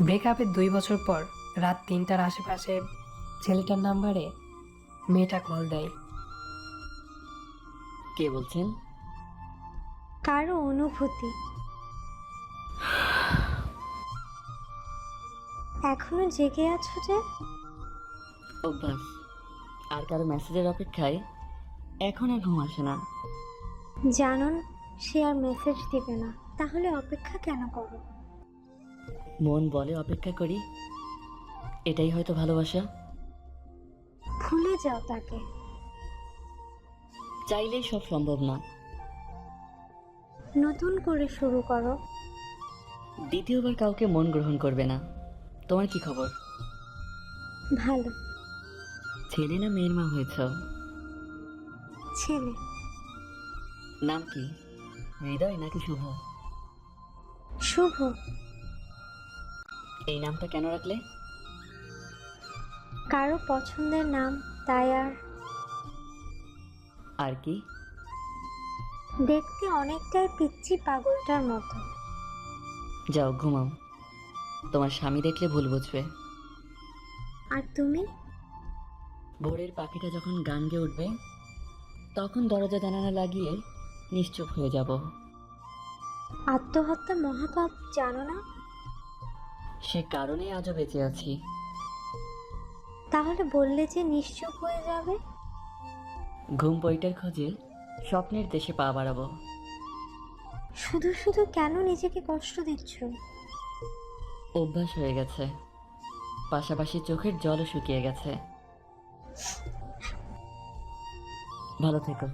ব্রেকআপের 2 বছর পর রাত 3টার আশেপাশে ছেলেটার নাম্বারে মেয়েটা কল দেয়। কে বলছেন? কারো অনুভূতি এখনো জেগে আছো যে? অভ্যাস। আর কারো মেসেজের অপেক্ষায় এখন আর ঘুম আসে না। জানুন সে আর মেসেজ দিবে না, তাহলে অপেক্ষা কেন করো? মন বলে অপেক্ষা করি, এটাই হয়তো ভালোবাসা। ভুলে যাও তাকে। চাইলেই সব সম্ভব না। নতুন করে শুরু করো। দ্বিতীয়বার কাউকে মন গ্রহণ করবে না। তোমার কি খবর? ভালো। ছেলে না মেয়ের মা হয়েছ? ছেলে। নাম কি? হৃদয় নাকি শুভ? শুভ। এই নামটা কেন রাখলে? কারো পছন্দের নাম, তাই। আর কি? দেখতে অনেকটাই পিচ্চি পাগলটার মতো। যাও ঘুমাও, তোমার স্বামী দেখলে ভুল বুঝবে। আর তুমি? ভোরের পাখিটা যখন গান গেয়ে উঠবে তখন দরজা জানালা লাগিয়ে নিশ্চুপ হয়ে যাব। আত্মহত্যা মহাপাপ, জানো না? সে কারণেই আজও বেঁচে আছি। তাহলে বললে যে নিশ্চুপ হয়ে যাবে। ঘুম বইটার খোঁজে স্বপ্নের দেশে পা বাড়াবো। শুধু শুধু কেন নিজেকে কষ্ট দিচ্ছ? অভ্যাস হয়ে গেছে, পাশাপাশি চোখের জলও শুকিয়ে গেছে। ভালো থেকো।